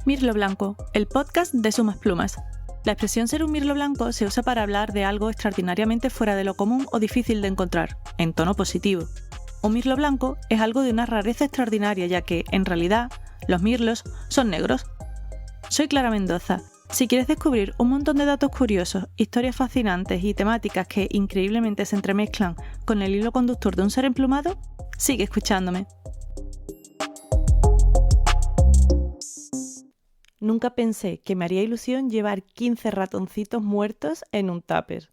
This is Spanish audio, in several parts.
Mirlo Blanco, el podcast de Sumas Plumas. La expresión ser un mirlo blanco se usa para hablar de algo extraordinariamente fuera de lo común o difícil de encontrar, en tono positivo. Un mirlo blanco es algo de una rareza extraordinaria, ya que, en realidad, los mirlos son negros. Soy Clara Mendoza. Si quieres descubrir un montón de datos curiosos, historias fascinantes y temáticas que increíblemente se entremezclan con el hilo conductor de un ser emplumado, sigue escuchándome. Nunca pensé que me haría ilusión llevar 15 ratoncitos muertos en un tupper.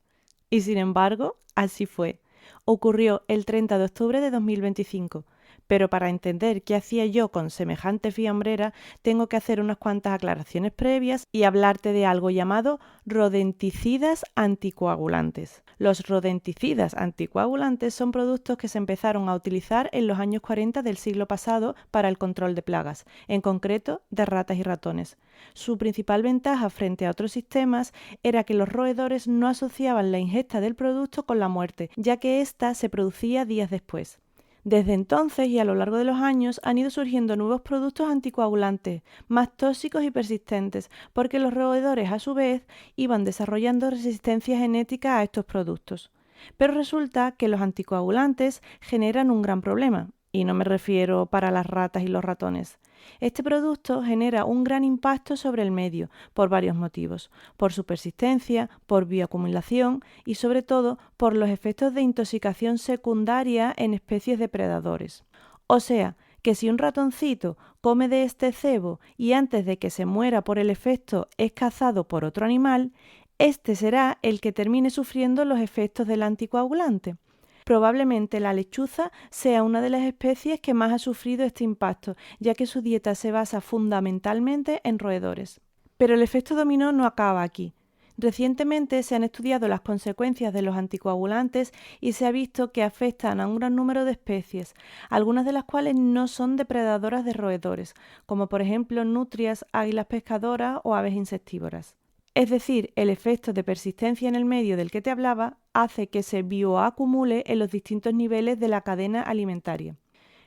Y sin embargo, así fue. Ocurrió el 30 de octubre de 2025. Pero para entender qué hacía yo con semejante fiambrera, tengo que hacer unas cuantas aclaraciones previas y hablarte de algo llamado rodenticidas anticoagulantes. Los rodenticidas anticoagulantes son productos que se empezaron a utilizar en los años 40 del siglo pasado para el control de plagas, en concreto de ratas y ratones. Su principal ventaja frente a otros sistemas era que los roedores no asociaban la ingesta del producto con la muerte, ya que ésta se producía días después. Desde entonces y a lo largo de los años han ido surgiendo nuevos productos anticoagulantes, más tóxicos y persistentes, porque los roedores a su vez iban desarrollando resistencia genética a estos productos. Pero resulta que los anticoagulantes generan un gran problema, y no me refiero para las ratas y los ratones. Este producto genera un gran impacto sobre el medio, por varios motivos, por su persistencia, por bioacumulación y sobre todo por los efectos de intoxicación secundaria en especies depredadores. O sea, que si un ratoncito come de este cebo y antes de que se muera por el efecto es cazado por otro animal, este será el que termine sufriendo los efectos del anticoagulante. Probablemente la lechuza sea una de las especies que más ha sufrido este impacto, ya que su dieta se basa fundamentalmente en roedores. Pero el efecto dominó no acaba aquí. Recientemente se han estudiado las consecuencias de los anticoagulantes y se ha visto que afectan a un gran número de especies, algunas de las cuales no son depredadoras de roedores, como por ejemplo nutrias, águilas pescadoras o aves insectívoras. Es decir, el efecto de persistencia en el medio del que te hablaba hace que se bioacumule en los distintos niveles de la cadena alimentaria.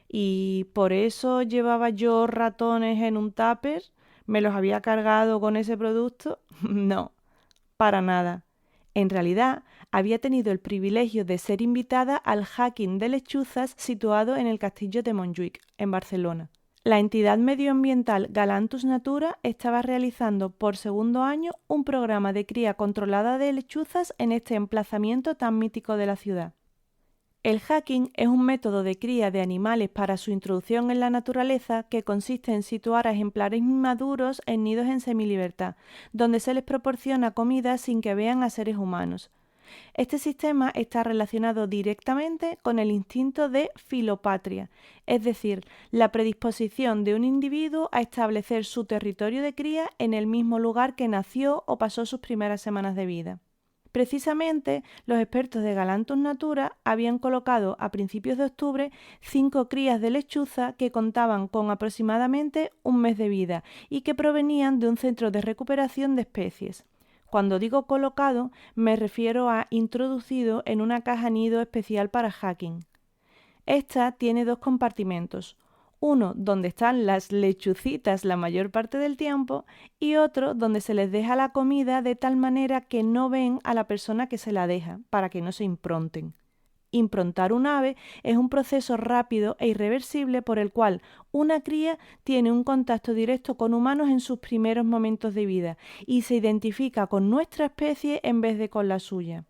¿Y por eso llevaba yo ratones en un tupper? ¿Me los había cargado con ese producto? No, para nada. En realidad, había tenido el privilegio de ser invitada al hacking de lechuzas situado en el castillo de Montjuïc, en Barcelona. La entidad medioambiental Galanthus Natura estaba realizando por segundo año un programa de cría controlada de lechuzas en este emplazamiento tan mítico de la ciudad. El hacking es un método de cría de animales para su introducción en la naturaleza que consiste en situar a ejemplares inmaduros en nidos en semilibertad, donde se les proporciona comida sin que vean a seres humanos. Este sistema está relacionado directamente con el instinto de filopatria, es decir, la predisposición de un individuo a establecer su territorio de cría en el mismo lugar que nació o pasó sus primeras semanas de vida. Precisamente, los expertos de Galanthus Natura habían colocado a principios de octubre 5 crías de lechuza que contaban con aproximadamente un mes de vida y que provenían de un centro de recuperación de especies. Cuando digo colocado, me refiero a introducido en una caja nido especial para hacking. Esta tiene 2 compartimentos, uno donde están las lechucitas la mayor parte del tiempo y otro donde se les deja la comida de tal manera que no ven a la persona que se la deja, para que no se impronten. Improntar un ave es un proceso rápido e irreversible por el cual una cría tiene un contacto directo con humanos en sus primeros momentos de vida y se identifica con nuestra especie en vez de con la suya.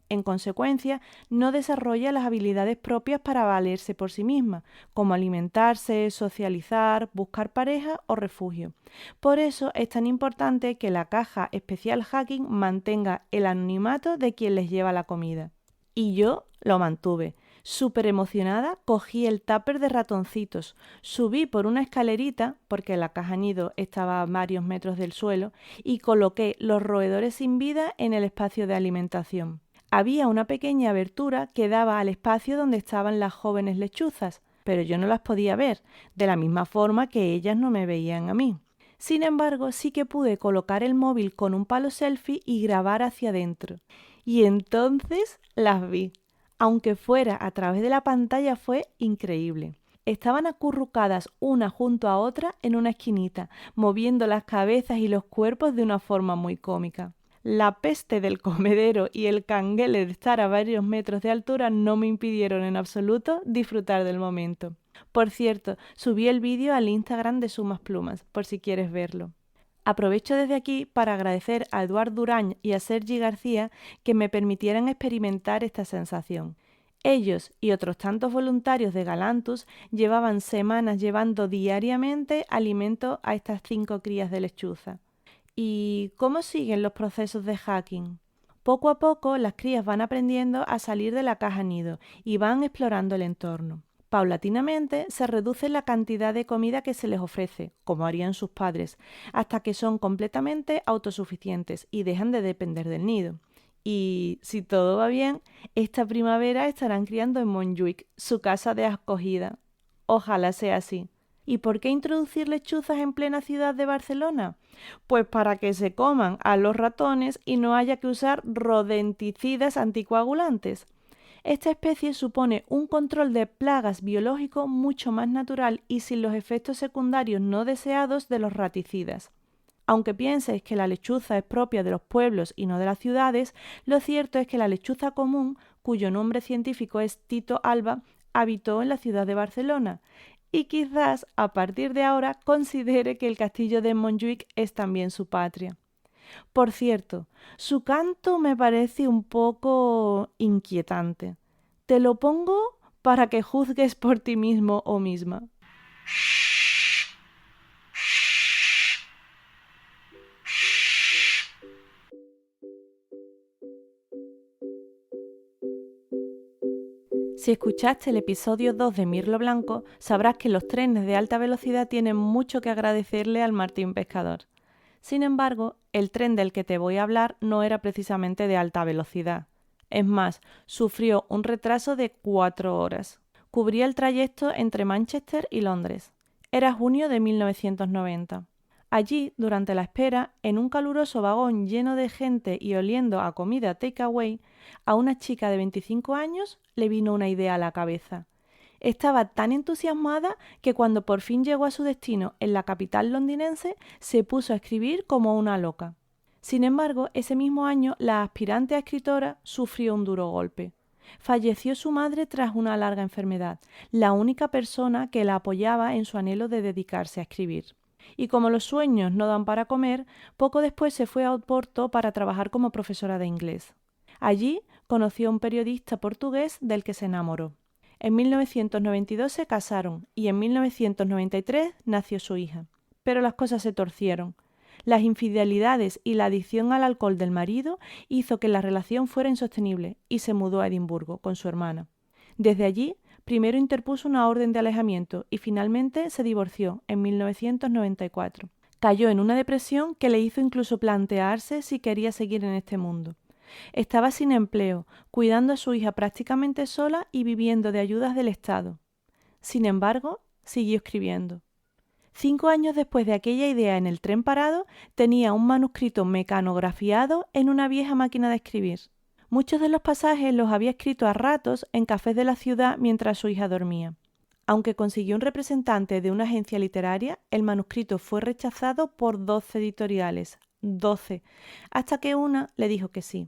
En consecuencia, no desarrolla las habilidades propias para valerse por sí misma, como alimentarse, socializar, buscar pareja o refugio. Por eso es tan importante que la caja especial hacking mantenga el anonimato de quien les lleva la comida. Y yo lo mantuve. Súper emocionada, cogí el tupper de ratoncitos, subí por una escalerita, porque la caja nido estaba a varios metros del suelo, y coloqué los roedores sin vida en el espacio de alimentación. Había una pequeña abertura que daba al espacio donde estaban las jóvenes lechuzas, pero yo no las podía ver, de la misma forma que ellas no me veían a mí. Sin embargo, sí que pude colocar el móvil con un palo selfie y grabar hacia adentro. Y entonces las vi. Aunque fuera a través de la pantalla fue increíble. Estaban acurrucadas una junto a otra en una esquinita, moviendo las cabezas y los cuerpos de una forma muy cómica. La peste del comedero y el canguele de estar a varios metros de altura no me impidieron en absoluto disfrutar del momento. Por cierto, subí el vídeo al Instagram de Sumas Plumas, por si quieres verlo. Aprovecho desde aquí para agradecer a Eduard Durañ y a Sergi García que me permitieran experimentar esta sensación. Ellos y otros tantos voluntarios de Galantus llevaban semanas llevando diariamente alimento a estas 5 crías de lechuza. ¿Y cómo siguen los procesos de hacking? Poco a poco las crías van aprendiendo a salir de la caja nido y van explorando el entorno. Paulatinamente se reduce la cantidad de comida que se les ofrece, como harían sus padres, hasta que son completamente autosuficientes y dejan de depender del nido. Y si todo va bien, esta primavera estarán criando en Montjuic, su casa de acogida. Ojalá sea así. ¿Y por qué introducir lechuzas en plena ciudad de Barcelona? Pues para que se coman a los ratones y no haya que usar rodenticidas anticoagulantes. Esta especie supone un control de plagas biológico mucho más natural y sin los efectos secundarios no deseados de los raticidas. Aunque pienses que la lechuza es propia de los pueblos y no de las ciudades, lo cierto es que la lechuza común, cuyo nombre científico es Tito alba, habitó en la ciudad de Barcelona y quizás a partir de ahora considere que el castillo de Montjuic es también su patria. Por cierto, su canto me parece un poco inquietante. Te lo pongo para que juzgues por ti mismo o misma. Si escuchaste el episodio 2 de Mirlo Blanco, sabrás que los trenes de alta velocidad tienen mucho que agradecerle al Martín Pescador. Sin embargo, el tren del que te voy a hablar no era precisamente de alta velocidad. Es más, sufrió un retraso de 4 horas. Cubría el trayecto entre Manchester y Londres. Era junio de 1990. Allí, durante la espera, en un caluroso vagón lleno de gente y oliendo a comida takeaway, a una chica de 25 años le vino una idea a la cabeza. Estaba tan entusiasmada que cuando por fin llegó a su destino en la capital londinense, se puso a escribir como una loca. Sin embargo, ese mismo año, la aspirante a escritora sufrió un duro golpe. Falleció su madre tras una larga enfermedad, la única persona que la apoyaba en su anhelo de dedicarse a escribir. Y como los sueños no dan para comer, poco después se fue a Oporto para trabajar como profesora de inglés. Allí conoció a un periodista portugués del que se enamoró. En 1992 se casaron y en 1993 nació su hija. Pero las cosas se torcieron. Las infidelidades y la adicción al alcohol del marido hizo que la relación fuera insostenible y se mudó a Edimburgo con su hermana. Desde allí, primero interpuso una orden de alejamiento y finalmente se divorció en 1994. Cayó en una depresión que le hizo incluso plantearse si quería seguir en este mundo. Estaba sin empleo, cuidando a su hija prácticamente sola y viviendo de ayudas del Estado. Sin embargo, siguió escribiendo. 5 años después de aquella idea en el tren parado, tenía un manuscrito mecanografiado en una vieja máquina de escribir. Muchos de los pasajes los había escrito a ratos en cafés de la ciudad mientras su hija dormía. Aunque consiguió un representante de una agencia literaria, el manuscrito fue rechazado por 12 editoriales. 12, hasta que una le dijo que sí.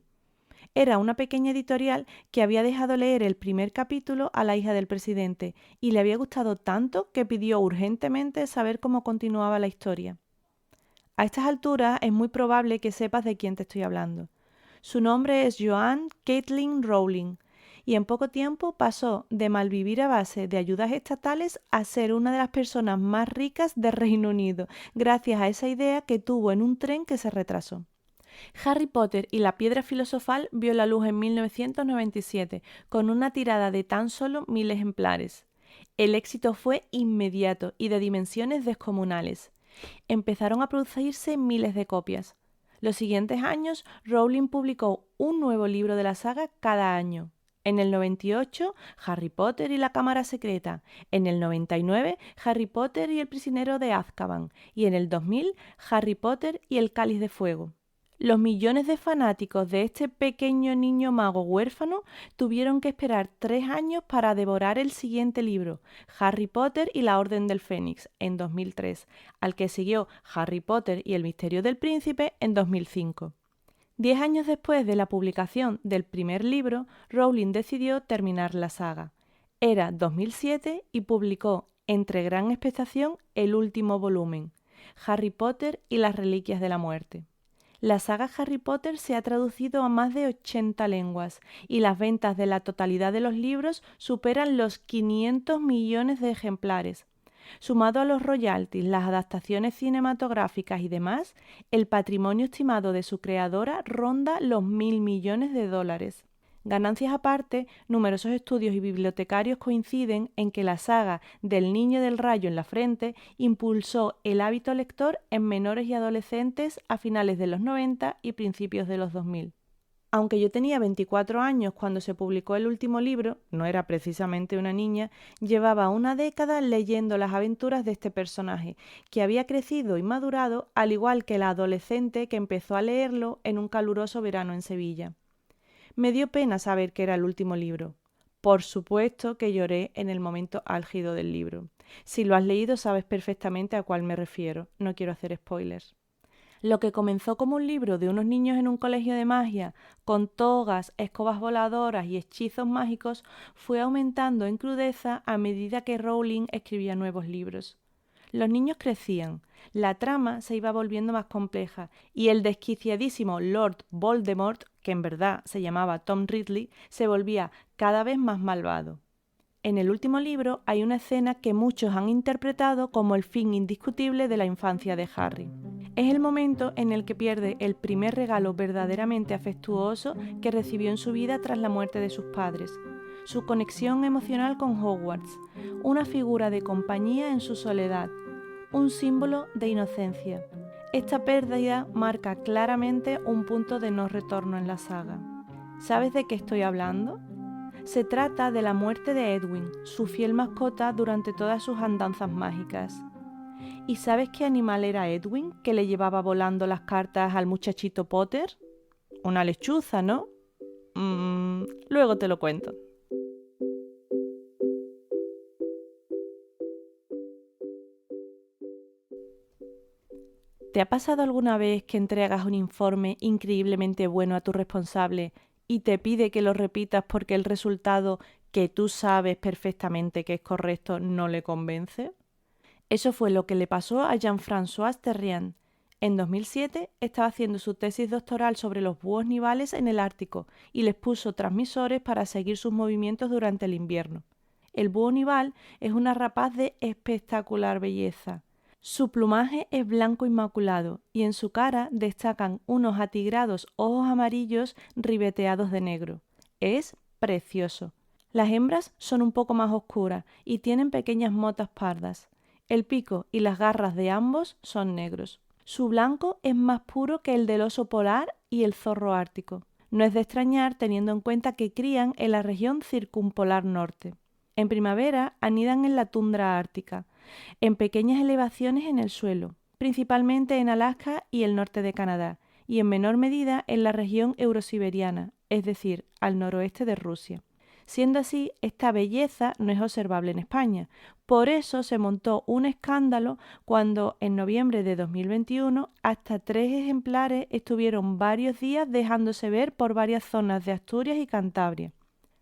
Era una pequeña editorial que había dejado leer el primer capítulo a la hija del presidente y le había gustado tanto que pidió urgentemente saber cómo continuaba la historia. A estas alturas es muy probable que sepas de quién te estoy hablando. Su nombre es Joanne Caitlin Rowling y en poco tiempo pasó de malvivir a base de ayudas estatales a ser una de las personas más ricas del Reino Unido, gracias a esa idea que tuvo en un tren que se retrasó. Harry Potter y la piedra filosofal vio la luz en 1997 con una tirada de tan solo 1000 ejemplares. El éxito fue inmediato y de dimensiones descomunales. Empezaron a producirse miles de copias. Los siguientes años, Rowling publicó un nuevo libro de la saga cada año. En el 98, Harry Potter y la Cámara Secreta. En el 99, Harry Potter y el prisionero de Azkaban. Y en el 2000, Harry Potter y el Cáliz de Fuego. Los millones de fanáticos de este pequeño niño mago huérfano tuvieron que esperar 3 años para devorar el siguiente libro, Harry Potter y la Orden del Fénix, en 2003, al que siguió Harry Potter y el Misterio del Príncipe en 2005. 10 años después de la publicación del primer libro, Rowling decidió terminar la saga. Era 2007 y publicó, entre gran expectación, el último volumen, Harry Potter y las Reliquias de la Muerte. La saga Harry Potter se ha traducido a más de 80 lenguas y las ventas de la totalidad de los libros superan los 500 millones de ejemplares. Sumado a los royalties, las adaptaciones cinematográficas y demás, el patrimonio estimado de su creadora ronda los 1.000 millones de dólares. Ganancias aparte, numerosos estudios y bibliotecarios coinciden en que la saga del Niño del Rayo en la frente impulsó el hábito lector en menores y adolescentes a finales de los 90 y principios de los 2000. Aunque yo tenía 24 años cuando se publicó el último libro, no era precisamente una niña, llevaba una década leyendo las aventuras de este personaje, que había crecido y madurado al igual que la adolescente que empezó a leerlo en un caluroso verano en Sevilla. Me dio pena saber que era el último libro. Por supuesto que lloré en el momento álgido del libro. Si lo has leído sabes perfectamente a cuál me refiero. No quiero hacer spoilers. Lo que comenzó como un libro de unos niños en un colegio de magia, con togas, escobas voladoras y hechizos mágicos, fue aumentando en crudeza a medida que Rowling escribía nuevos libros. Los niños crecían, la trama se iba volviendo más compleja y el desquiciadísimo Lord Voldemort, que en verdad se llamaba Tom Ridley, se volvía cada vez más malvado. En el último libro hay una escena que muchos han interpretado como el fin indiscutible de la infancia de Harry. Es el momento en el que pierde el primer regalo verdaderamente afectuoso que recibió en su vida tras la muerte de sus padres, su conexión emocional con Hogwarts, una figura de compañía en su soledad, un símbolo de inocencia. Esta pérdida marca claramente un punto de no retorno en la saga. ¿Sabes de qué estoy hablando? Se trata de la muerte de Edwin, su fiel mascota durante todas sus andanzas mágicas. ¿Y sabes qué animal era Edwin, que le llevaba volando las cartas al muchachito Potter? Una lechuza, ¿no? Luego te lo cuento. ¿Te ha pasado alguna vez que entregas un informe increíblemente bueno a tu responsable y te pide que lo repitas porque el resultado, que tú sabes perfectamente que es correcto, no le convence? Eso fue lo que le pasó a Jean-François Terrien. En 2007 estaba haciendo su tesis doctoral sobre los búhos nivales en el Ártico y les puso transmisores para seguir sus movimientos durante el invierno. El búho nival es una rapaz de espectacular belleza. Su plumaje es blanco inmaculado y en su cara destacan unos atigrados ojos amarillos ribeteados de negro. Es precioso. Las hembras son un poco más oscuras y tienen pequeñas motas pardas. El pico y las garras de ambos son negros. Su blanco es más puro que el del oso polar y el zorro ártico. No es de extrañar teniendo en cuenta que crían en la región circumpolar norte. En primavera anidan en la tundra ártica, en pequeñas elevaciones en el suelo, principalmente en Alaska y el norte de Canadá, y en menor medida en la región eurosiberiana, es decir, al noroeste de Rusia. Siendo así, esta belleza no es observable en España. Por eso se montó un escándalo cuando, en noviembre de 2021, hasta 3 ejemplares estuvieron varios días dejándose ver por varias zonas de Asturias y Cantabria.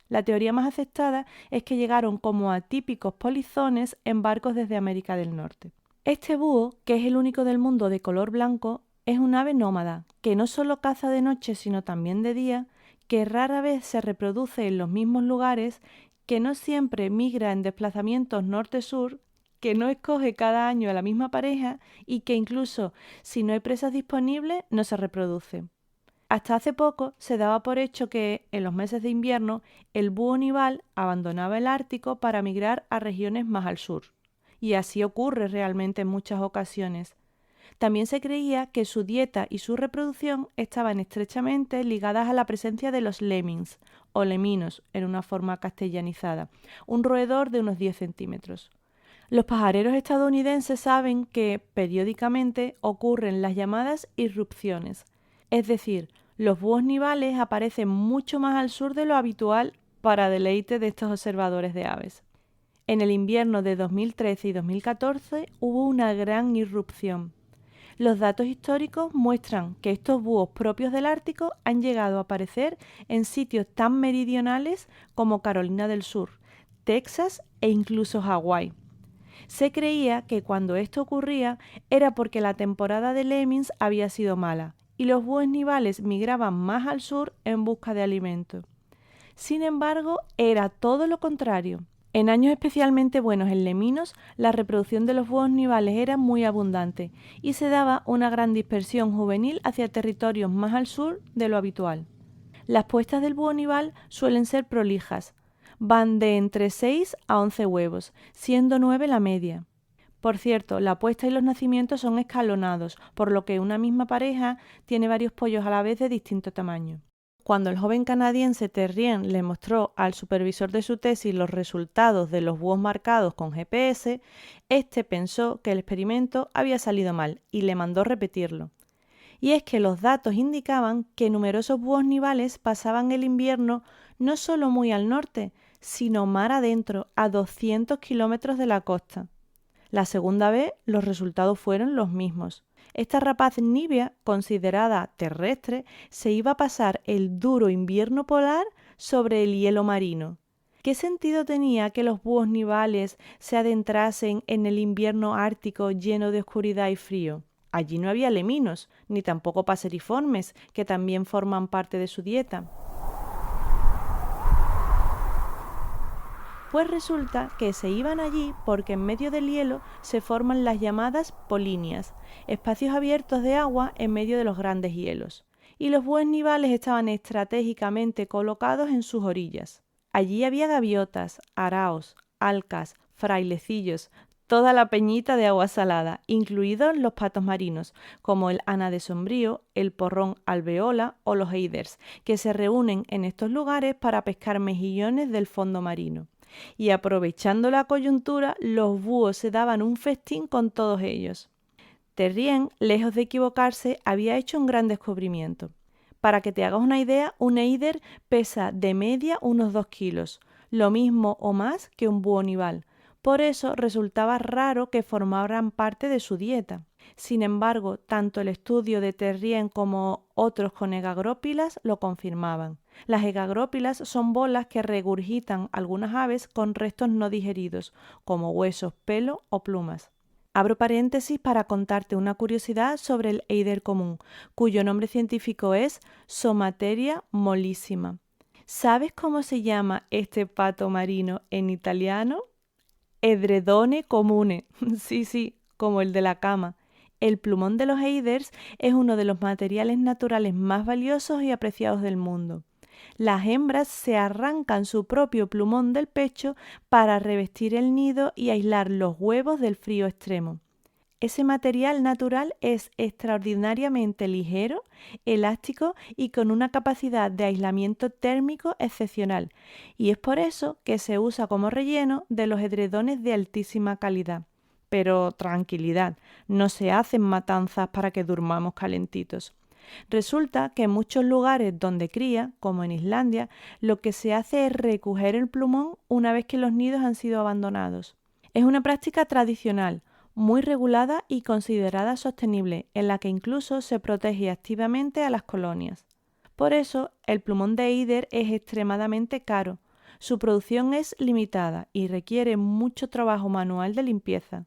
La teoría más aceptada es que llegaron como atípicos polizones en barcos desde América del Norte. Este búho, que es el único del mundo de color blanco, es un ave nómada, que no solo caza de noche sino también de día, que rara vez se reproduce en los mismos lugares, que no siempre migra en desplazamientos norte-sur, que no escoge cada año a la misma pareja y que incluso si no hay presas disponibles no se reproduce. Hasta hace poco se daba por hecho que, en los meses de invierno, el búho nival abandonaba el Ártico para migrar a regiones más al sur. Y así ocurre realmente en muchas ocasiones. También se creía que su dieta y su reproducción estaban estrechamente ligadas a la presencia de los lemmings, o leminos, en una forma castellanizada, un roedor de unos 10 centímetros. Los pajareros estadounidenses saben que, periódicamente, ocurren las llamadas irrupciones. Es decir, los búhos nivales aparecen mucho más al sur de lo habitual para deleite de estos observadores de aves. En el invierno de 2013 y 2014 hubo una gran irrupción. Los datos históricos muestran que estos búhos propios del Ártico han llegado a aparecer en sitios tan meridionales como Carolina del Sur, Texas e incluso Hawái. Se creía que cuando esto ocurría era porque la temporada de lemmings había sido mala y los búhos nivales migraban más al sur en busca de alimento. Sin embargo, era todo lo contrario. En años especialmente buenos en leminos, la reproducción de los búhos nivales era muy abundante y se daba una gran dispersión juvenil hacia territorios más al sur de lo habitual. Las puestas del búho nival suelen ser prolijas, van de entre 6 a 11 huevos, siendo 9 la media. Por cierto, la puesta y los nacimientos son escalonados, por lo que una misma pareja tiene varios pollos a la vez de distinto tamaño. Cuando el joven canadiense Terrien le mostró al supervisor de su tesis los resultados de los búhos marcados con GPS, este pensó que el experimento había salido mal y le mandó repetirlo. Y es que los datos indicaban que numerosos búhos nivales pasaban el invierno no solo muy al norte, sino mar adentro, a 200 kilómetros de la costa. La segunda vez los resultados fueron los mismos. Esta rapaz nibia, considerada terrestre, se iba a pasar el duro invierno polar sobre el hielo marino. ¿Qué sentido tenía que los búhos nivales se adentrasen en el invierno ártico lleno de oscuridad y frío? Allí no había leminos, ni tampoco paseriformes, que también forman parte de su dieta. Pues resulta que se iban allí porque en medio del hielo se forman las llamadas polinias, espacios abiertos de agua en medio de los grandes hielos, y los búhos nivales estaban estratégicamente colocados en sus orillas. Allí había gaviotas, araos, alcas, frailecillos, toda la peñita de agua salada, incluidos los patos marinos, como el ánade sombrío, el porrón alveola o los eiders, que se reúnen en estos lugares para pescar mejillones del fondo marino. Y aprovechando la coyuntura, los búhos se daban un festín con todos ellos. Terrien, lejos de equivocarse, había hecho un gran descubrimiento. Para que te hagas una idea, un eider pesa de media unos 2 kilos, lo mismo o más que un búho nival. Por eso resultaba raro que formaran parte de su dieta. Sin embargo, tanto el estudio de Terrien como otros con egagrópilas lo confirmaban. Las egagrópilas son bolas que regurgitan algunas aves con restos no digeridos, como huesos, pelo o plumas. Abro paréntesis para contarte una curiosidad sobre el eider común, cuyo nombre científico es Somateria mollissima. ¿Sabes cómo se llama este pato marino en italiano? Edredone comune. Sí, como el de la cama. El plumón de los eiders es uno de los materiales naturales más valiosos y apreciados del mundo. Las hembras se arrancan su propio plumón del pecho para revestir el nido y aislar los huevos del frío extremo. Ese material natural es extraordinariamente ligero, elástico y con una capacidad de aislamiento térmico excepcional, y es por eso que se usa como relleno de los edredones de altísima calidad. Pero tranquilidad, no se hacen matanzas para que durmamos calentitos. Resulta que en muchos lugares donde cría, como en Islandia, lo que se hace es recoger el plumón una vez que los nidos han sido abandonados. Es una práctica tradicional, muy regulada y considerada sostenible, en la que incluso se protege activamente a las colonias. Por eso, el plumón de eider es extremadamente caro. Su producción es limitada y requiere mucho trabajo manual de limpieza.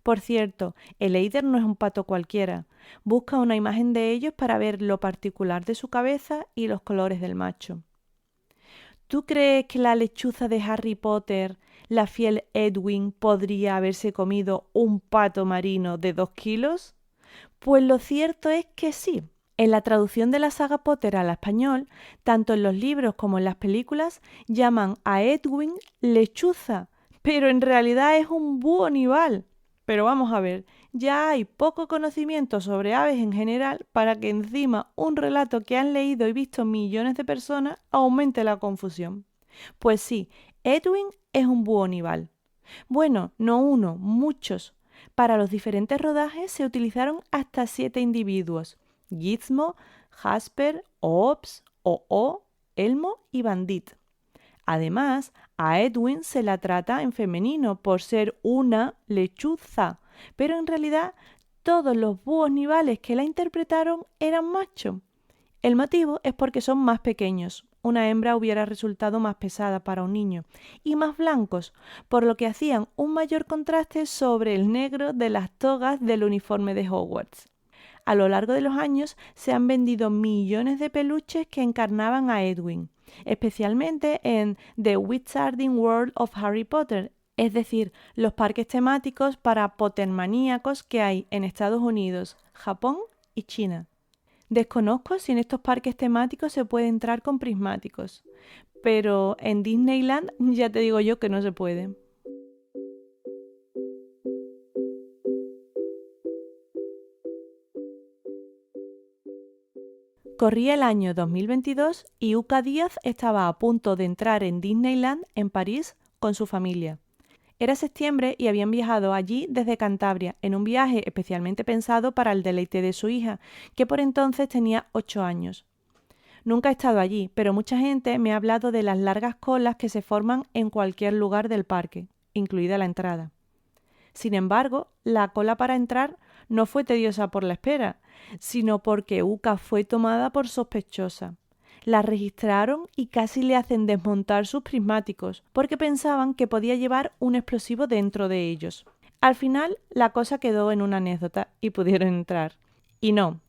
Por cierto, el eider no es un pato cualquiera. Busca una imagen de ellos para ver lo particular de su cabeza y los colores del macho. ¿Tú crees que la lechuza de Harry Potter, la fiel Edwin, podría haberse comido un pato marino de 2 kilos? Pues lo cierto es que sí. En la traducción de la saga Potter al español, tanto en los libros como en las películas, llaman a Edwin lechuza, pero en realidad es un búho nival. Pero vamos a ver, ya hay poco conocimiento sobre aves en general para que encima un relato que han leído y visto millones de personas aumente la confusión. Pues sí, Edwin es un búho nival. Bueno, no uno, muchos. Para los diferentes rodajes se utilizaron hasta 7 individuos: Gizmo, Jasper, Ops, O-O, Elmo y Bandit. Además, a Edwin se la trata en femenino por ser una lechuza, pero en realidad todos los búhos nivales que la interpretaron eran machos. El motivo es porque son más pequeños. Una hembra hubiera resultado más pesada para un niño y más blancos, por lo que hacían un mayor contraste sobre el negro de las togas del uniforme de Hogwarts. A lo largo de los años se han vendido millones de peluches que encarnaban a Edwin, especialmente en The Wizarding World of Harry Potter, es decir, los parques temáticos para Pottermaníacos que hay en Estados Unidos, Japón y China. Desconozco si en estos parques temáticos se puede entrar con prismáticos, pero en Disneyland ya te digo yo que no se puede. Corría el año 2022 y Uca Díaz estaba a punto de entrar en Disneyland en París con su familia. Era septiembre y habían viajado allí desde Cantabria, en un viaje especialmente pensado para el deleite de su hija, que por entonces tenía 8 años. Nunca he estado allí, pero mucha gente me ha hablado de las largas colas que se forman en cualquier lugar del parque, incluida la entrada. Sin embargo, la cola para entrar no fue tediosa por la espera, sino porque Uka fue tomada por sospechosa. La registraron y casi le hacen desmontar sus prismáticos, porque pensaban que podía llevar un explosivo dentro de ellos. Al final, la cosa quedó en una anécdota y pudieron entrar. Y no,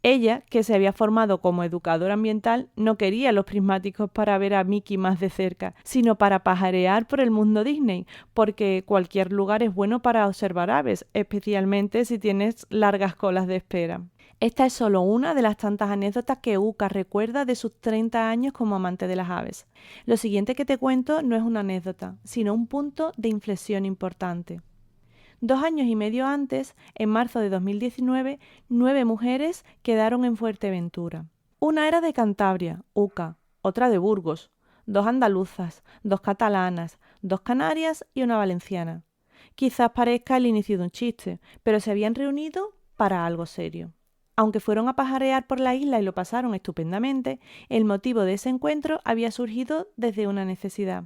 ella, que se había formado como educadora ambiental, no quería los prismáticos para ver a Mickey más de cerca, sino para pajarear por el mundo Disney, porque cualquier lugar es bueno para observar aves, especialmente si tienes largas colas de espera. Esta es solo una de las tantas anécdotas que Uka recuerda de sus 30 años como amante de las aves. Lo siguiente que te cuento no es una anécdota, sino un punto de inflexión importante. 2 años y medio antes, en marzo de 2019, 9 mujeres quedaron en Fuerteventura. Una era de Cantabria, Uca, otra de Burgos, 2 andaluzas, 2 catalanas, 2 canarias y una valenciana. Quizás parezca el inicio de un chiste, pero se habían reunido para algo serio. Aunque fueron a pajarear por la isla y lo pasaron estupendamente, el motivo de ese encuentro había surgido desde una necesidad.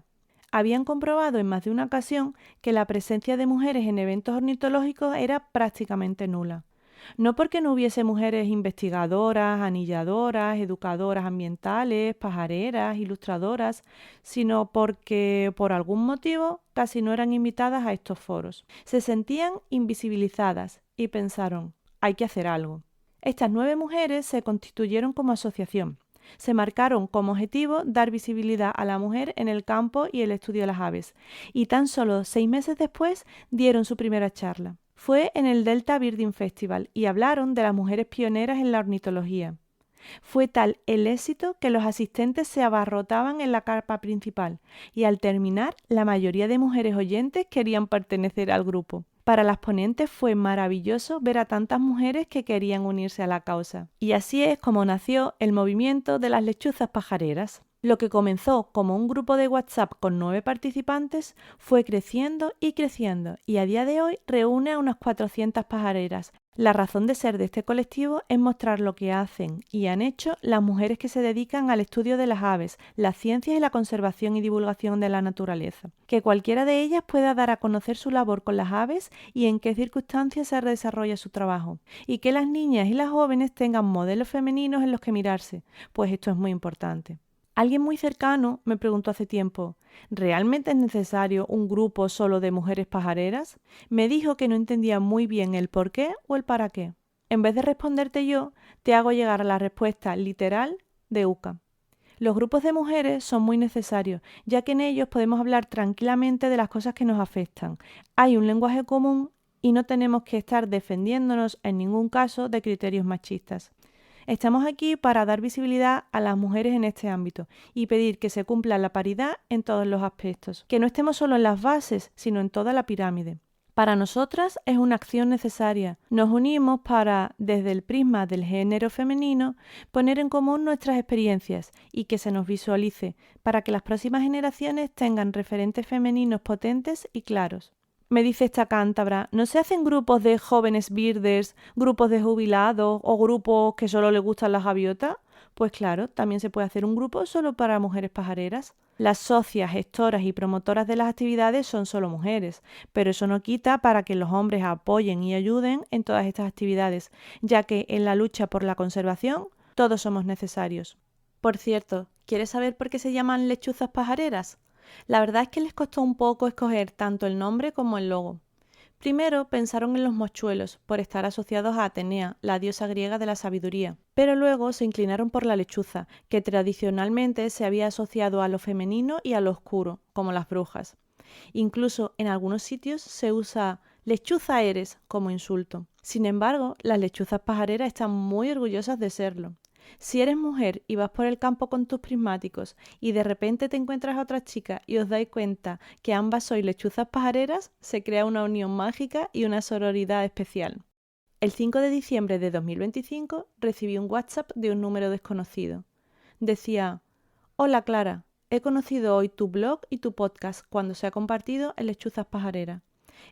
Habían comprobado en más de una ocasión que la presencia de mujeres en eventos ornitológicos era prácticamente nula. No porque no hubiese mujeres investigadoras, anilladoras, educadoras ambientales, pajareras, ilustradoras, sino porque por algún motivo casi no eran invitadas a estos foros. Se sentían invisibilizadas y pensaron, hay que hacer algo. Estas 9 mujeres se constituyeron como asociación. Se marcaron como objetivo dar visibilidad a la mujer en el campo y el estudio de las aves, y tan solo 6 meses después dieron su primera charla. Fue en el Delta Birding Festival y hablaron de las mujeres pioneras en la ornitología. Fue tal el éxito que los asistentes se abarrotaban en la carpa principal y al terminar la mayoría de mujeres oyentes querían pertenecer al grupo. Para las ponentes fue maravilloso ver a tantas mujeres que querían unirse a la causa. Y así es como nació el movimiento de las lechuzas pajareras. Lo que comenzó como un grupo de WhatsApp con 9 participantes fue creciendo y a día de hoy reúne a unas 400 pajareras. La razón de ser de este colectivo es mostrar lo que hacen y han hecho las mujeres que se dedican al estudio de las aves, las ciencias y la conservación y divulgación de la naturaleza. Que cualquiera de ellas pueda dar a conocer su labor con las aves y en qué circunstancias se desarrolla su trabajo. Y que las niñas y las jóvenes tengan modelos femeninos en los que mirarse, pues esto es muy importante. Alguien muy cercano me preguntó hace tiempo, ¿realmente es necesario un grupo solo de mujeres pajareras? Me dijo que no entendía muy bien el por qué o el para qué. En vez de responderte yo, te hago llegar a la respuesta literal de Uca. Los grupos de mujeres son muy necesarios, ya que en ellos podemos hablar tranquilamente de las cosas que nos afectan. Hay un lenguaje común y no tenemos que estar defendiéndonos en ningún caso de criterios machistas. Estamos aquí para dar visibilidad a las mujeres en este ámbito y pedir que se cumpla la paridad en todos los aspectos, que no estemos solo en las bases, sino en toda la pirámide. Para nosotras es una acción necesaria. Nos unimos para, desde el prisma del género femenino, poner en común nuestras experiencias y que se nos visualice, para que las próximas generaciones tengan referentes femeninos potentes y claros. Me dice esta cántabra, ¿no se hacen grupos de jóvenes birders, grupos de jubilados o grupos que solo les gustan las gaviotas? Pues claro, también se puede hacer un grupo solo para mujeres pajareras. Las socias, gestoras y promotoras de las actividades son solo mujeres, pero eso no quita para que los hombres apoyen y ayuden en todas estas actividades, ya que en la lucha por la conservación todos somos necesarios. Por cierto, ¿quieres saber por qué se llaman lechuzas pajareras? La verdad es que les costó un poco escoger tanto el nombre como el logo. Primero pensaron en los mochuelos, por estar asociados a Atenea, la diosa griega de la sabiduría, pero luego se inclinaron por la lechuza, que tradicionalmente se había asociado a lo femenino y a lo oscuro, como las brujas. Incluso en algunos sitios se usa lechuza eres como insulto. Sin embargo, las lechuzas pajareras están muy orgullosas de serlo. Si eres mujer y vas por el campo con tus prismáticos y de repente te encuentras a otra chica y os dais cuenta que ambas sois lechuzas pajareras, se crea una unión mágica y una sororidad especial. El 5 de diciembre de 2025 recibí un WhatsApp de un número desconocido. Decía: Hola Clara, he conocido hoy tu blog y tu podcast cuando se ha compartido en Lechuzas Pajareras.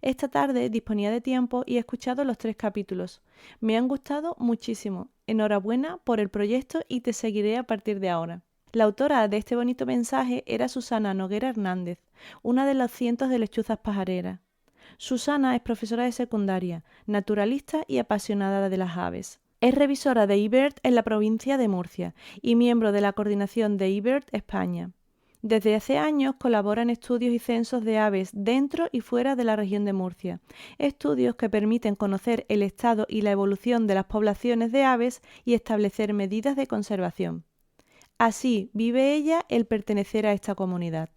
Esta tarde disponía de tiempo y he escuchado los 3 capítulos. Me han gustado muchísimo. Enhorabuena por el proyecto y te seguiré a partir de ahora. La autora de este bonito mensaje era Susana Noguera Hernández, una de los cientos de lechuzas pajareras. Susana es profesora de secundaria, naturalista y apasionada de las aves. Es revisora de eBird en la provincia de Murcia y miembro de la coordinación de eBird España. Desde hace años colabora en estudios y censos de aves dentro y fuera de la región de Murcia, estudios que permiten conocer el estado y la evolución de las poblaciones de aves y establecer medidas de conservación. Así vive ella el pertenecer a esta comunidad.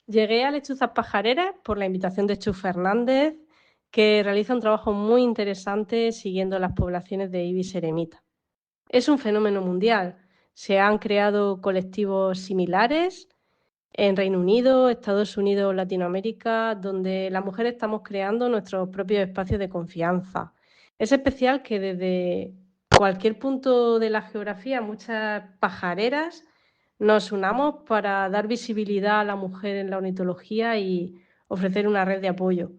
Llegué a Lechuzas Pajareras por la invitación de Chu Fernández, que realiza un trabajo muy interesante siguiendo las poblaciones de ibis eremita. Es un fenómeno mundial. Se han creado colectivos similares en Reino Unido, Estados Unidos, Latinoamérica, donde las mujeres estamos creando nuestros propios espacios de confianza. Es especial que desde cualquier punto de la geografía, muchas pajareras nos unamos para dar visibilidad a la mujer en la ornitología y ofrecer una red de apoyo.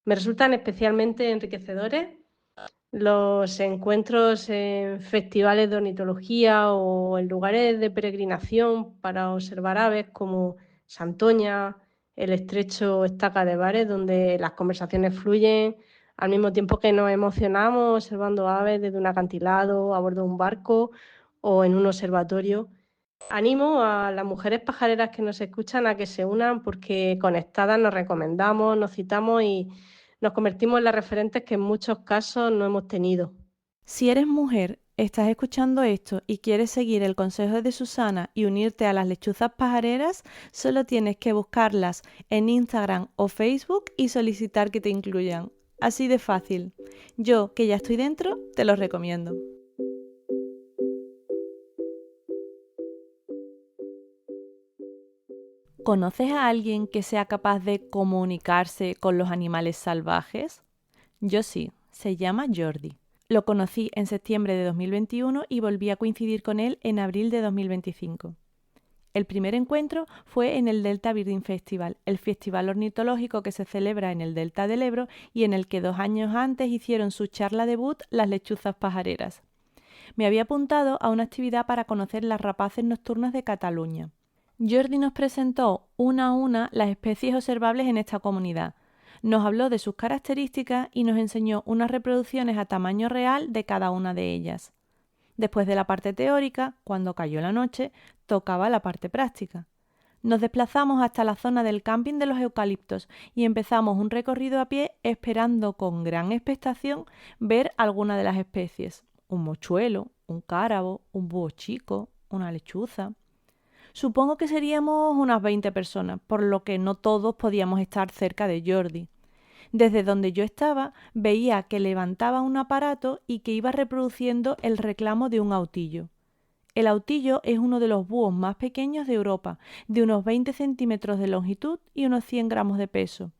Me resultan especialmente enriquecedores los encuentros en festivales de ornitología o en lugares de peregrinación para observar aves como Santoña, el estrecho Estaca de Bares, donde las conversaciones fluyen al mismo tiempo que nos emocionamos observando aves desde un acantilado, a bordo de un barco o en un observatorio. Animo a las mujeres pajareras que nos escuchan a que se unan porque conectadas nos recomendamos, nos citamos y nos convertimos en las referentes que en muchos casos no hemos tenido. Si eres mujer, estás escuchando esto y quieres seguir el consejo de Susana y unirte a las lechuzas pajareras, solo tienes que buscarlas en Instagram o Facebook y solicitar que te incluyan. Así de fácil. Yo, que ya estoy dentro, te lo recomiendo. ¿Conoces a alguien que sea capaz de comunicarse con los animales salvajes? Yo sí, se llama Jordi. Lo conocí en septiembre de 2021 y volví a coincidir con él en abril de 2025. El primer encuentro fue en el Delta Birding Festival, el festival ornitológico que se celebra en el Delta del Ebro y en el que 2 años antes hicieron su charla debut las lechuzas pajareras. Me había apuntado a una actividad para conocer las rapaces nocturnas de Cataluña. Jordi nos presentó una a una las especies observables en esta comunidad. Nos habló de sus características y nos enseñó unas reproducciones a tamaño real de cada una de ellas. Después de la parte teórica, cuando cayó la noche, tocaba la parte práctica. Nos desplazamos hasta la zona del camping de los eucaliptos y empezamos un recorrido a pie esperando con gran expectación ver alguna de las especies. Un mochuelo, un cárabo, un búho chico, una lechuza. Supongo que seríamos unas 20 personas, por lo que no todos podíamos estar cerca de Jordi. Desde donde yo estaba, veía que levantaba un aparato y que iba reproduciendo el reclamo de un autillo. El autillo es uno de los búhos más pequeños de Europa, de unos 20 centímetros de longitud y unos 100 gramos de peso.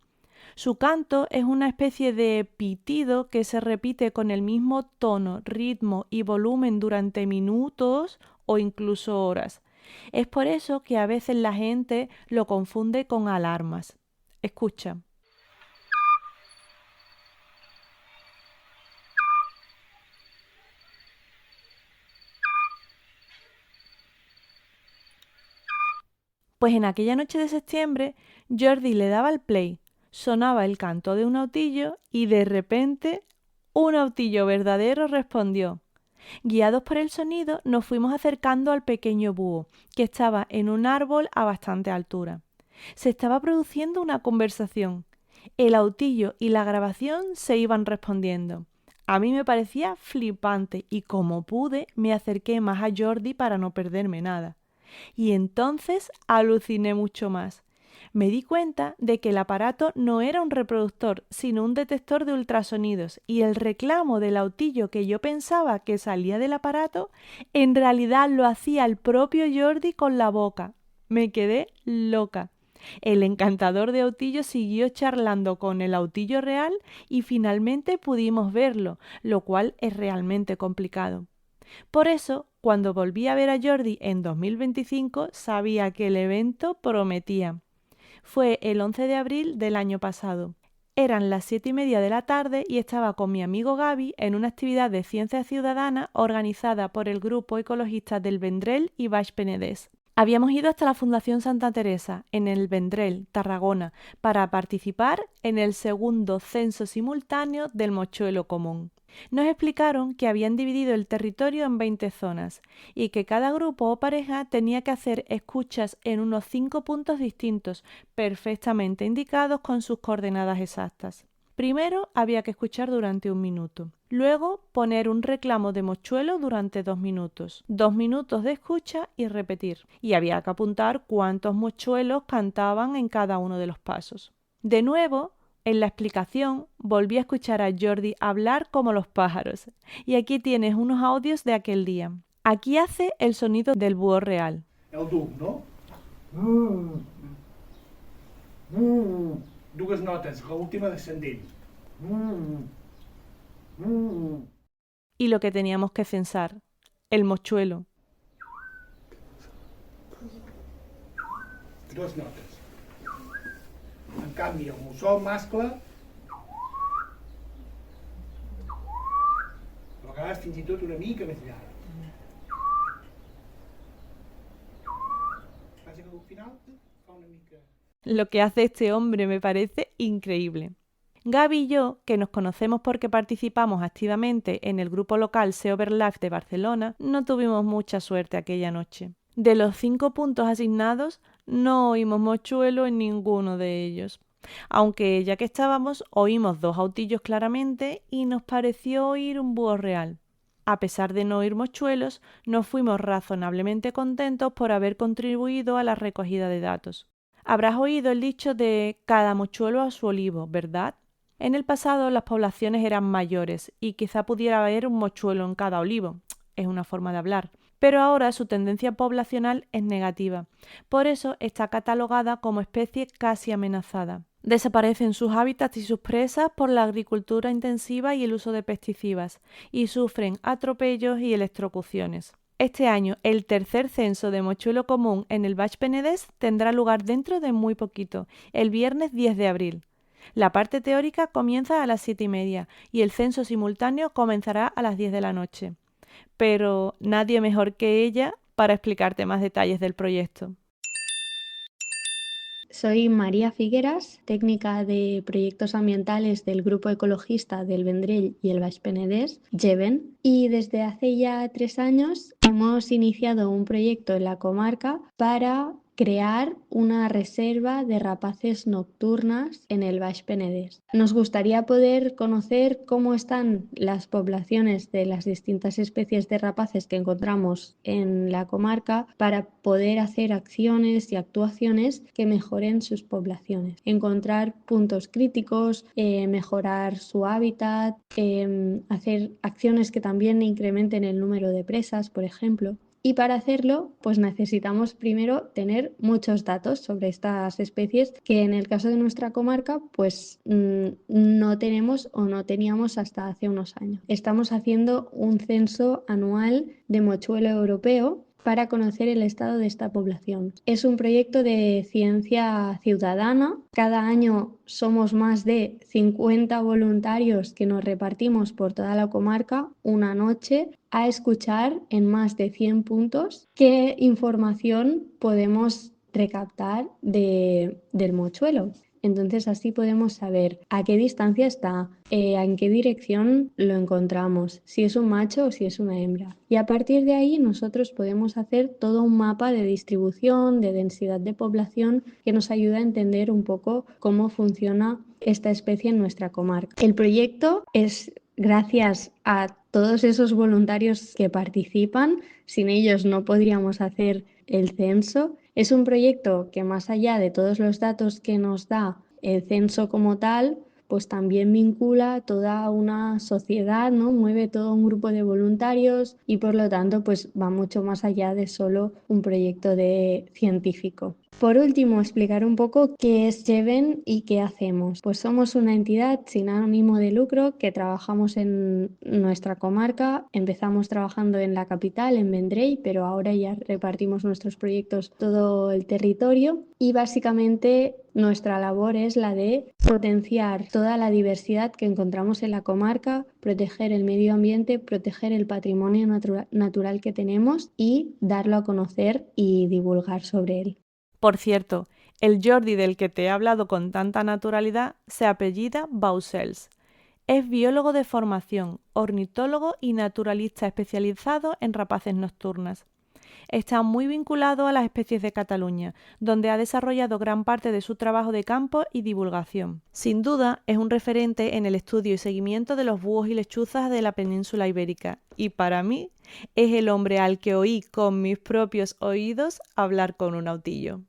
Su canto es una especie de pitido que se repite con el mismo tono, ritmo y volumen durante minutos o incluso horas. Es por eso que a veces la gente lo confunde con alarmas. Escucha. Pues en aquella noche de septiembre, Jordi le daba al play, sonaba el canto de un autillo y de repente un autillo verdadero respondió. Guiados por el sonido, nos fuimos acercando al pequeño búho, que estaba en un árbol a bastante altura. Se estaba produciendo una conversación. El autillo y la grabación se iban respondiendo. A mí me parecía flipante y como pude me acerqué más a Jordi para no perderme nada. Y entonces aluciné mucho más. Me di cuenta de que el aparato no era un reproductor, sino un detector de ultrasonidos, y el reclamo del autillo que yo pensaba que salía del aparato, en realidad lo hacía el propio Jordi con la boca. Me quedé loca. El encantador de autillo siguió charlando con el autillo real y finalmente pudimos verlo, lo cual es realmente complicado. Por eso, cuando volví a ver a Jordi en 2025, sabía que el evento prometía. Fue el 11 de abril del año pasado. Eran las 7:30 de la tarde y estaba con mi amigo Gaby en una actividad de ciencia ciudadana organizada por el grupo ecologista del Vendrell y Baix Penedès. Habíamos ido hasta la Fundación Santa Teresa, en el Vendrell, Tarragona, para participar en el segundo censo simultáneo del mochuelo común. Nos explicaron que habían dividido el territorio en 20 zonas y que cada grupo o pareja tenía que hacer escuchas en unos 5 puntos distintos, perfectamente indicados con sus coordenadas exactas. Primero había que escuchar durante 1 minuto. Luego poner un reclamo de mochuelo durante 2 minutos. 2 minutos de escucha y repetir. Y había que apuntar cuántos mochuelos cantaban en cada uno de los pasos. De nuevo, en la explicación volví a escuchar a Jordi hablar como los pájaros. Y aquí tienes unos audios de aquel día. Aquí hace el sonido del búho real. El duc, no? Dues notes, l'última descendent. Y lo que teníamos que censar, el mochuelo. Dues notes. En canvi, el mussol mascle, a vegades fins i tot una mica més llarg. Passa que al final fa una mica... Lo que hace este hombre me parece increíble. Gaby y yo, que nos conocemos porque participamos activamente en el grupo local Seoverlife de Barcelona, no tuvimos mucha suerte aquella noche. De los 5 puntos asignados, no oímos mochuelo en ninguno de ellos. Aunque ya que estábamos, oímos 2 autillos claramente y nos pareció oír un búho real. A pesar de no oír mochuelos, nos fuimos razonablemente contentos por haber contribuido a la recogida de datos. Habrás oído el dicho de cada mochuelo a su olivo, ¿verdad? En el pasado las poblaciones eran mayores y quizá pudiera haber un mochuelo en cada olivo. Es una forma de hablar. Pero ahora su tendencia poblacional es negativa. Por eso está catalogada como especie casi amenazada. Desaparecen sus hábitats y sus presas por la agricultura intensiva y el uso de pesticidas, y sufren atropellos y electrocuciones. Este año, el tercer censo de mochuelo común en el Baix Penedès tendrá lugar dentro de muy poquito, el viernes 10 de abril. La parte teórica comienza a las 7:30 y el censo simultáneo comenzará a las 10 de la noche. Pero nadie mejor que ella para explicarte más detalles del proyecto. Soy María Figueras, técnica de proyectos ambientales del Grupo Ecologista del Vendrell y el Baix Penedès, GEVEN, y desde hace ya 3 años hemos iniciado un proyecto en la comarca para crear una reserva de rapaces nocturnas en el Baix Penedès. Nos gustaría poder conocer cómo están las poblaciones de las distintas especies de rapaces que encontramos en la comarca para poder hacer acciones y actuaciones que mejoren sus poblaciones. Encontrar puntos críticos, mejorar su hábitat, hacer acciones que también incrementen el número de presas, por ejemplo. Y para hacerlo, pues necesitamos primero tener muchos datos sobre estas especies que en el caso de nuestra comarca, pues no tenemos o no teníamos hasta hace unos años. Estamos haciendo un censo anual de mochuelo europeo para conocer el estado de esta población. Es un proyecto de ciencia ciudadana. Cada año somos más de 50 voluntarios que nos repartimos por toda la comarca una noche a escuchar en más de 100 puntos qué información podemos recaptar del mochuelo. Entonces así podemos saber a qué distancia está, en qué dirección lo encontramos, si es un macho o si es una hembra. Y a partir de ahí nosotros podemos hacer todo un mapa de distribución, de densidad de población que nos ayuda a entender un poco cómo funciona esta especie en nuestra comarca. El proyecto es gracias a todos esos voluntarios que participan. Sin ellos no podríamos hacer el censo. Es un proyecto que, más allá de todos los datos que nos da el censo como tal, pues también vincula toda una sociedad, ¿no? Mueve todo un grupo de voluntarios y por lo tanto pues va mucho más allá de solo un proyecto científico. Por último, explicar un poco qué es Lleven y qué hacemos. Pues somos una entidad sin ánimo de lucro que trabajamos en nuestra comarca. Empezamos trabajando en la capital, en Vendrell, pero ahora ya repartimos nuestros proyectos todo el territorio y básicamente nuestra labor es la de potenciar toda la diversidad que encontramos en la comarca, proteger el medio ambiente, proteger el patrimonio natural que tenemos y darlo a conocer y divulgar sobre él. Por cierto, el Jordi del que te he hablado con tanta naturalidad se apellida Bausels. Es biólogo de formación, ornitólogo y naturalista especializado en rapaces nocturnas. Está muy vinculado a las especies de Cataluña, donde ha desarrollado gran parte de su trabajo de campo y divulgación. Sin duda, es un referente en el estudio y seguimiento de los búhos y lechuzas de la península ibérica, y para mí es el hombre al que oí con mis propios oídos hablar con un autillo.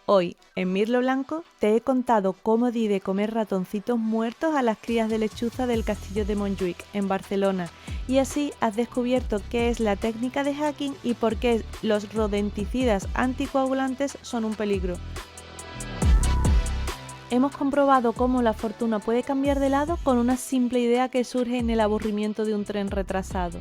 Hoy, en Mirlo Blanco, te he contado cómo di de comer ratoncitos muertos a las crías de lechuza del castillo de Montjuïc, en Barcelona, y así has descubierto qué es la técnica de hacking y por qué los rodenticidas anticoagulantes son un peligro. Hemos comprobado cómo la fortuna puede cambiar de lado con una simple idea que surge en el aburrimiento de un tren retrasado.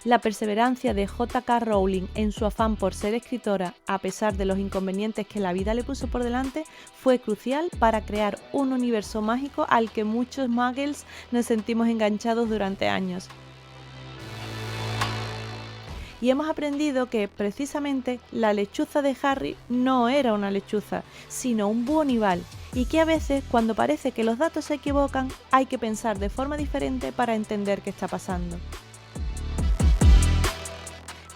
La perseverancia de J.K. Rowling en su afán por ser escritora, a pesar de los inconvenientes que la vida le puso por delante, fue crucial para crear un universo mágico al que muchos muggles nos sentimos enganchados durante años. Y hemos aprendido que, precisamente, la lechuza de Harry no era una lechuza, sino un búho nival, y que a veces, cuando parece que los datos se equivocan, hay que pensar de forma diferente para entender qué está pasando.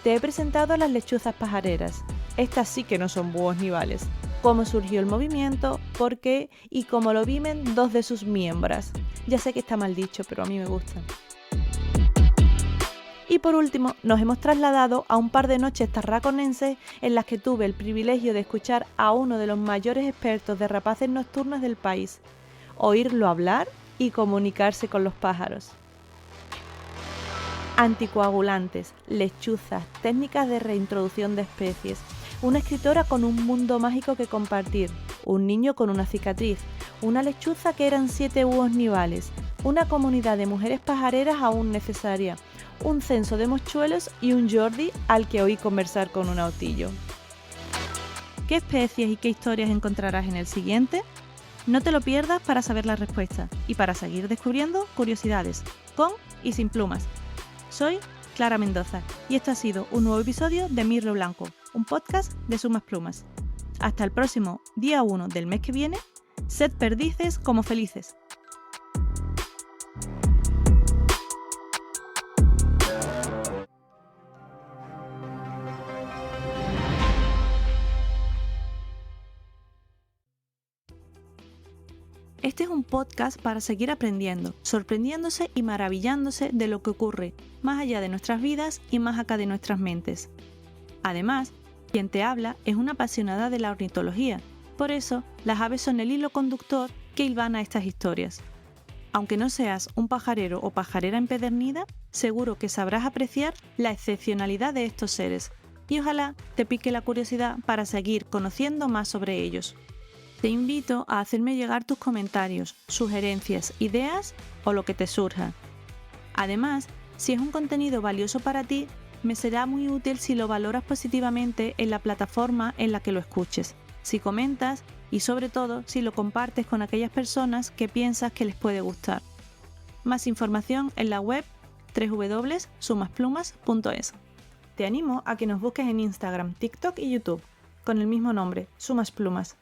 Te he presentado a las lechuzas pajareras. Estas sí que no son búhos nivales. Cómo surgió el movimiento, por qué y cómo lo viven dos de sus miembros. Ya sé que está mal dicho, pero a mí me gusta. Y por último, nos hemos trasladado a un par de noches tarraconenses en las que tuve el privilegio de escuchar a uno de los mayores expertos de rapaces nocturnos del país, oírlo hablar y comunicarse con los pájaros. Anticoagulantes, lechuzas, técnicas de reintroducción de especies, una escritora con un mundo mágico que compartir, un niño con una cicatriz, una lechuza que eran 7 búhos nivales, una comunidad de mujeres pajareras aún necesaria, un censo de mochuelos y un Jordi al que oí conversar con un autillo. ¿Qué especies y qué historias encontrarás en el siguiente? No te lo pierdas para saber la respuesta y para seguir descubriendo curiosidades, con y sin plumas. Soy Clara Mendoza y esto ha sido un nuevo episodio de Mirlo Blanco, un podcast de Sumas Plumas. Hasta el próximo día 1 del mes que viene, sed perdices como felices. Este es un podcast para seguir aprendiendo, sorprendiéndose y maravillándose de lo que ocurre más allá de nuestras vidas y más acá de nuestras mentes. Además, quien te habla es una apasionada de la ornitología, por eso las aves son el hilo conductor que hilvana estas historias. Aunque no seas un pajarero o pajarera empedernida, seguro que sabrás apreciar la excepcionalidad de estos seres y ojalá te pique la curiosidad para seguir conociendo más sobre ellos. Te invito a hacerme llegar tus comentarios, sugerencias, ideas o lo que te surja. Además, si es un contenido valioso para ti, me será muy útil si lo valoras positivamente en la plataforma en la que lo escuches, si comentas y sobre todo si lo compartes con aquellas personas que piensas que les puede gustar. Más información en la web www.sumasplumas.es. Te animo a que nos busques en Instagram, TikTok y YouTube con el mismo nombre, Sumas Plumas.